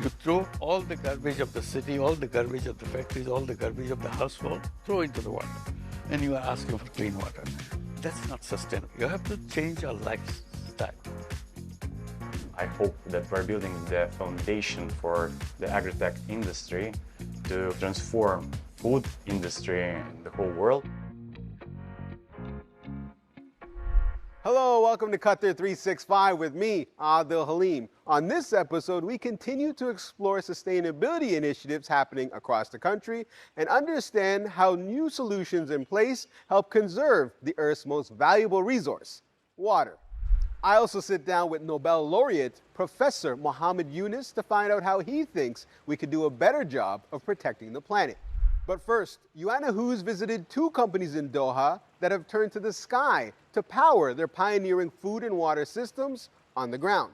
You throw all the garbage of the city, all the garbage of the factories, all the garbage of the household, throw into the water. And you are asking for clean water. That's not sustainable. You have to change our lifestyle. I hope that we're building the foundation for the agri-tech industry to transform food industry in the whole world. Hello, welcome to Qatar 365 with me, Adil Halim. On this episode, we continue to explore sustainability initiatives happening across the country and understand how new solutions in place help conserve the Earth's most valuable resource, water. I also sit down with Nobel laureate Professor Muhammad Yunus to find out how he thinks we could do a better job of protecting the planet. But first, Joanna Hoos visited two companies in Doha that have turned to the sky to power their pioneering food and water systems on the ground.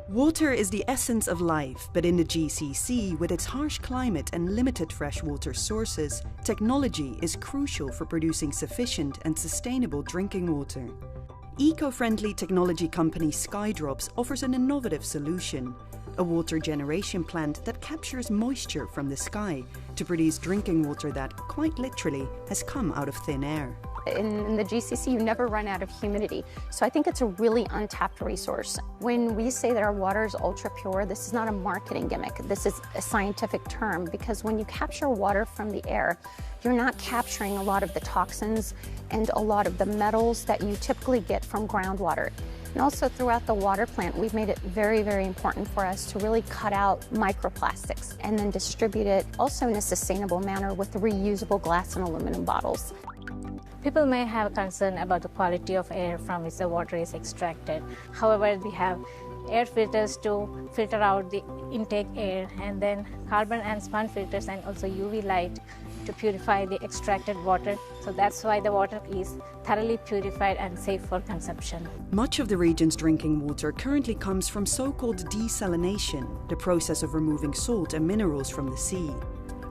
Water is the essence of life, but in the GCC, with its harsh climate and limited freshwater sources, technology is crucial for producing sufficient and sustainable drinking water. Eco-friendly technology company Skydrops offers an innovative solution, a water generation plant that captures moisture from the sky to produce drinking water that, quite literally, has come out of thin air. In the GCC, you never run out of humidity. So I think it's a really untapped resource. When we say that our water is ultra pure, this is not a marketing gimmick. This is a scientific term because when you capture water from the air, you're not capturing a lot of the toxins and a lot of the metals that you typically get from groundwater. And also throughout the water plant, we've made it very, very important for us to really cut out microplastics and then distribute it also in a sustainable manner with the reusable glass and aluminum bottles. People may have concern about the quality of air from which the water is extracted. However, we have air filters to filter out the intake air, and then carbon and sponge filters, and also UV light to purify the extracted water. So that's why the water is thoroughly purified and safe for consumption. Much of the region's drinking water currently comes from so-called desalination, the process of removing salt and minerals from the sea.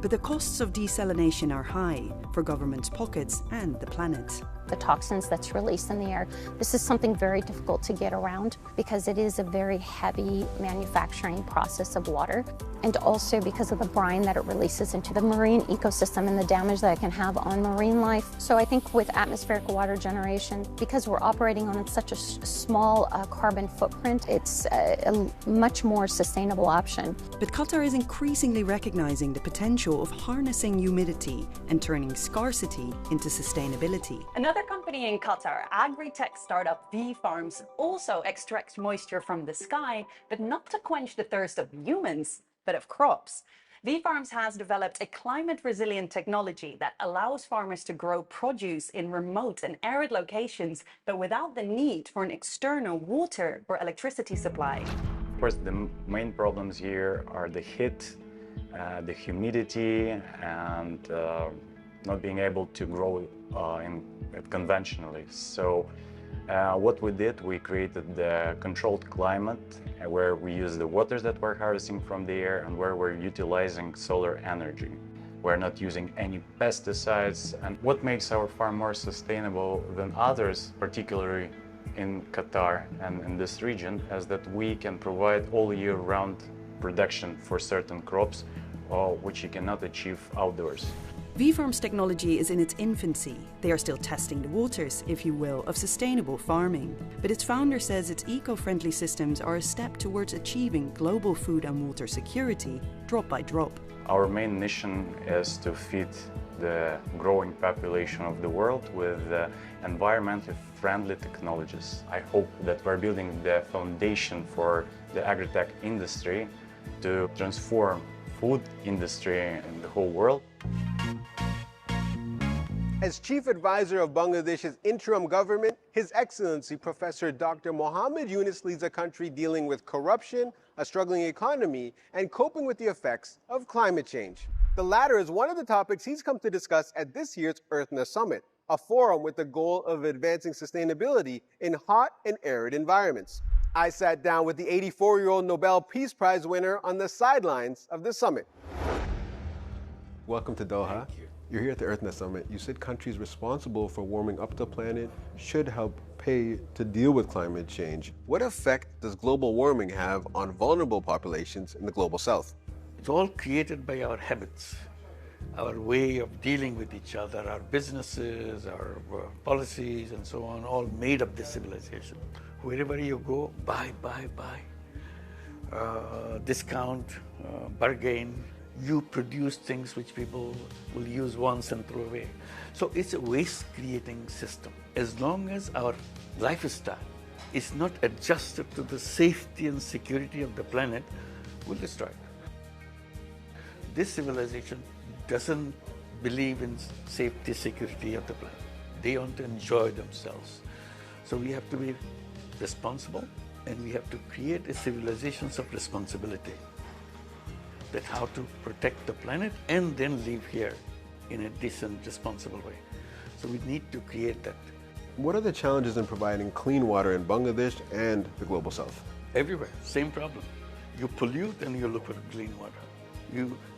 But the costs of desalination are high for governments' pockets and the planet. The toxins that's released in the air, this is something very difficult to get around because it is a very heavy manufacturing process of water, and also because of the brine that it releases into the marine ecosystem and the damage that it can have on marine life. So I think with atmospheric water generation, because we're operating on such a small carbon footprint, it's a much more sustainable option. But Qatar is increasingly recognizing the potential of harnessing humidity and turning scarcity into sustainability. Another company in Qatar, agri-tech startup V-Farms, also extracts moisture from the sky, but not to quench the thirst of humans, but of crops. V-Farms has developed a climate-resilient technology that allows farmers to grow produce in remote and arid locations, but without the need for an external water or electricity supply. Of course, the main problems here are the heat, the humidity, and not being able to grow conventionally. So what we did, we created the controlled climate where we use the waters that we're harvesting from the air and where we're utilizing solar energy. We're not using any pesticides. And what makes our farm more sustainable than others, particularly in Qatar and in this region, is that we can provide all year round production for certain crops, which you cannot achieve outdoors. V-Farms technology is in its infancy. They are still testing the waters, if you will, of sustainable farming. But its founder says its eco-friendly systems are a step towards achieving global food and water security, drop by drop. Our main mission is to feed the growing population of the world with environmentally friendly technologies. I hope that we're building the foundation for the agri-tech industry to transform food industry in the whole world. As Chief Advisor of Bangladesh's interim government, His Excellency Professor Dr. Muhammad Yunus leads a country dealing with corruption, a struggling economy, and coping with the effects of climate change. The latter is one of the topics he's come to discuss at this year's EarthNA Summit, a forum with the goal of advancing sustainability in hot and arid environments. I sat down with the 84-year-old Nobel Peace Prize winner on the sidelines of the summit. Welcome to Doha. You're here at the EarthNet Summit. You said countries responsible for warming up the planet should help pay to deal with climate change. What effect does global warming have on vulnerable populations in the global south? It's all created by our habits, our way of dealing with each other, our businesses, our policies, and so on, all made up this civilization. Wherever you go, buy, discount, bargain. You produce things which people will use once and throw away. So it's a waste-creating system. As long as our lifestyle is not adjusted to the safety and security of the planet, we'll destroy it. This civilization doesn't believe in safety, security of the planet. They want to enjoy themselves. So we have to be responsible, and we have to create a civilization of responsibility. That how to protect the planet and then live here in a decent, responsible way. So we need to create that. What are the challenges in providing clean water in Bangladesh and the global south? Everywhere, same problem. You pollute and you look for clean water.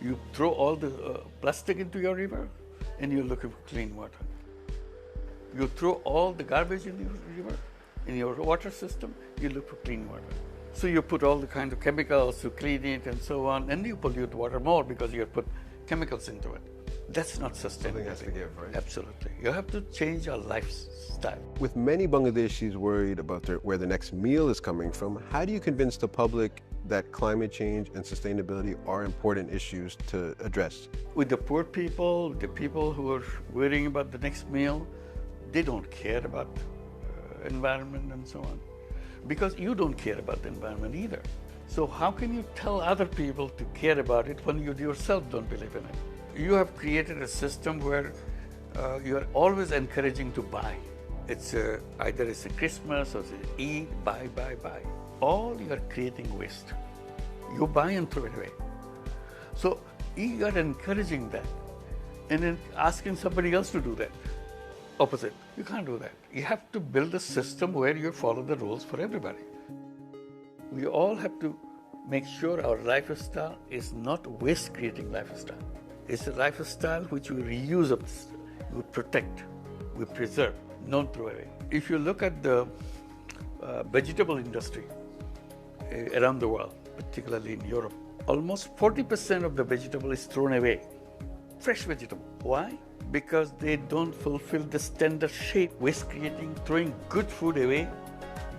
You throw all the plastic into your river and you're looking for clean water. You throw all the garbage in your river, in your water system, you look for clean water. So you put all the kind of chemicals to clean it and so on, and you pollute water more because you put chemicals into it. That's not sustainable. Something has to give, right? Absolutely. You have to change our lifestyle. With many Bangladeshis worried about where the next meal is coming from, how do you convince the public that climate change and sustainability are important issues to address? With the poor people, the people who are worrying about the next meal, they don't care about environment and so on. Because you don't care about the environment either. So how can you tell other people to care about it when you yourself don't believe in it? You have created a system where you are always encouraging to buy. It's either it's a Christmas or it's Eid, buy. All you are creating waste. You buy and throw it away. So you are encouraging that and then asking somebody else to do that. Opposite. You can't do that. You have to build a system where you follow the rules for everybody. We all have to make sure our lifestyle is not waste-creating lifestyle. It's a lifestyle which we reuse, we protect, we preserve, not throw away. If you look at the vegetable industry around the world, particularly in Europe, almost 40% of the vegetable is thrown away. Fresh vegetable. Why? Because they don't fulfill the standard shape, waste creating, throwing good food away,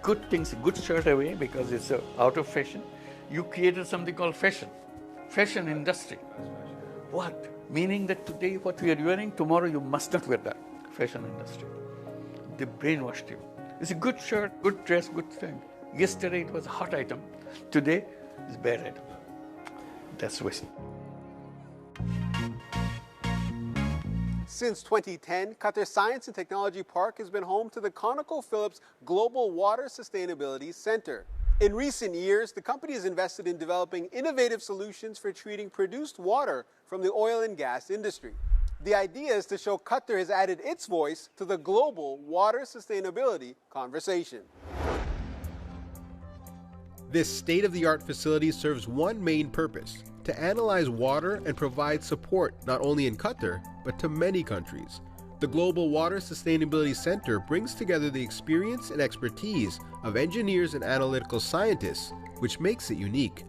good things, good shirt away because it's out of fashion. You created something called fashion industry. What? Meaning that today what we are wearing, tomorrow you must not wear that. Fashion industry. They brainwashed you. It's a good shirt, good dress, good thing. Yesterday it was a hot item. Today it's a bad item. That's waste. Since 2010, Qatar Science and Technology Park has been home to the ConocoPhillips Global Water Sustainability Center. In recent years, the company has invested in developing innovative solutions for treating produced water from the oil and gas industry. The idea is to show Qatar has added its voice to the global water sustainability conversation. This state-of-the-art facility serves one main purpose: to analyze water and provide support not only in Qatar, but to many countries. The Global Water Sustainability Center brings together the experience and expertise of engineers and analytical scientists, which makes it unique.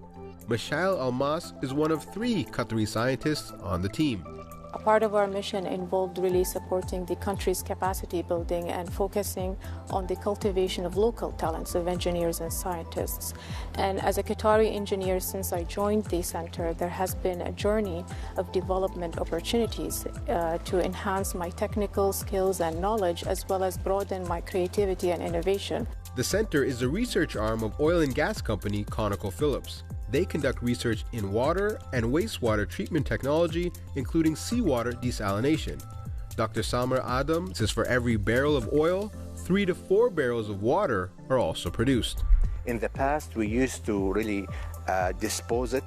Mashail Almas is one of 3 Qatari scientists on the team. A part of our mission involved really supporting the country's capacity building and focusing on the cultivation of local talents of engineers and scientists. And as a Qatari engineer, since I joined the center, there has been a journey of development opportunities to enhance my technical skills and knowledge, as well as broaden my creativity and innovation. The center is a research arm of oil and gas company ConocoPhillips. They conduct research in water and wastewater treatment technology, including seawater desalination. Dr. Samar Adam says for every barrel of oil, 3 to 4 barrels of water are also produced. In the past, we used to really dispose it.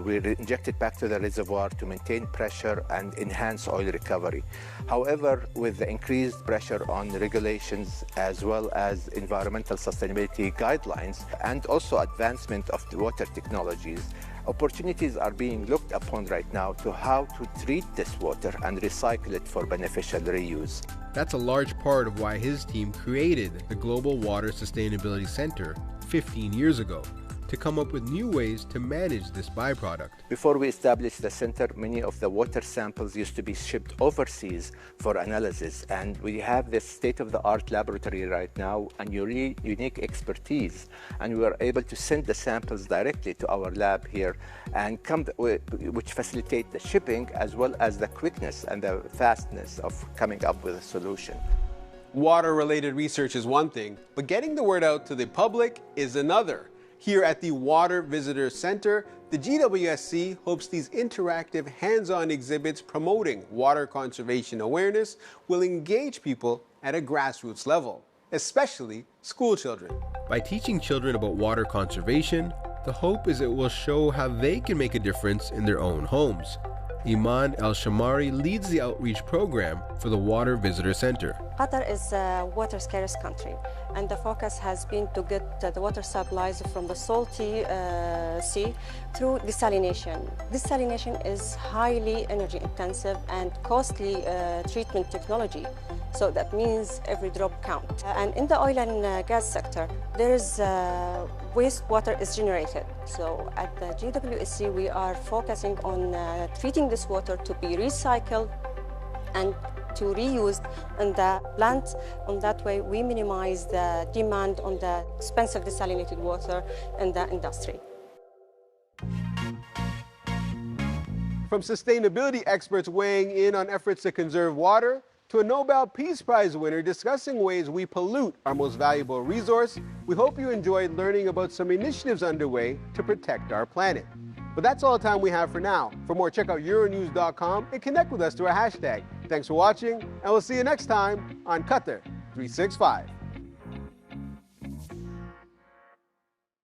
We inject it back to the reservoir to maintain pressure and enhance oil recovery. However, with the increased pressure on regulations as well as environmental sustainability guidelines and also advancement of the water technologies, Opportunities are being looked upon right now to how to treat this water and recycle it for beneficial reuse. That's a large part of why his team created the Global Water Sustainability Center 15 years ago, to come up with new ways to manage this byproduct. Before we established the center, many of the water samples used to be shipped overseas for analysis, and we have this state-of-the-art laboratory right now and unique expertise, and we are able to send the samples directly to our lab here, and which facilitate the shipping as well as the quickness and the fastness of coming up with a solution. Water-related research is one thing, but getting the word out to the public is another. Here at the Water Visitor Center, the GWSC hopes these interactive hands-on exhibits promoting water conservation awareness will engage people at a grassroots level, especially school children. By teaching children about water conservation, the hope is it will show how they can make a difference in their own homes. Iman El-Shamari leads the outreach program for the Water Visitor Center. Qatar is a water-scarce country, and the focus has been to get the water supplies from the salty sea through desalination. Desalination is highly energy-intensive and costly treatment technology, so that means every drop counts. And in the oil and gas sector, there is wastewater is generated. So at the GWSC, we are focusing on treating this water to be recycled and to reused in the plant. On that way, we minimize the demand on the expensive desalinated water in the industry. From sustainability experts weighing in on efforts to conserve water, to a Nobel Peace Prize winner discussing ways we pollute our most valuable resource, we hope you enjoyed learning about some initiatives underway to protect our planet. But that's all the time we have for now. For more, check out Euronews.com and connect with us through our hashtag. Thanks for watching, and we'll see you next time on Qatar 365.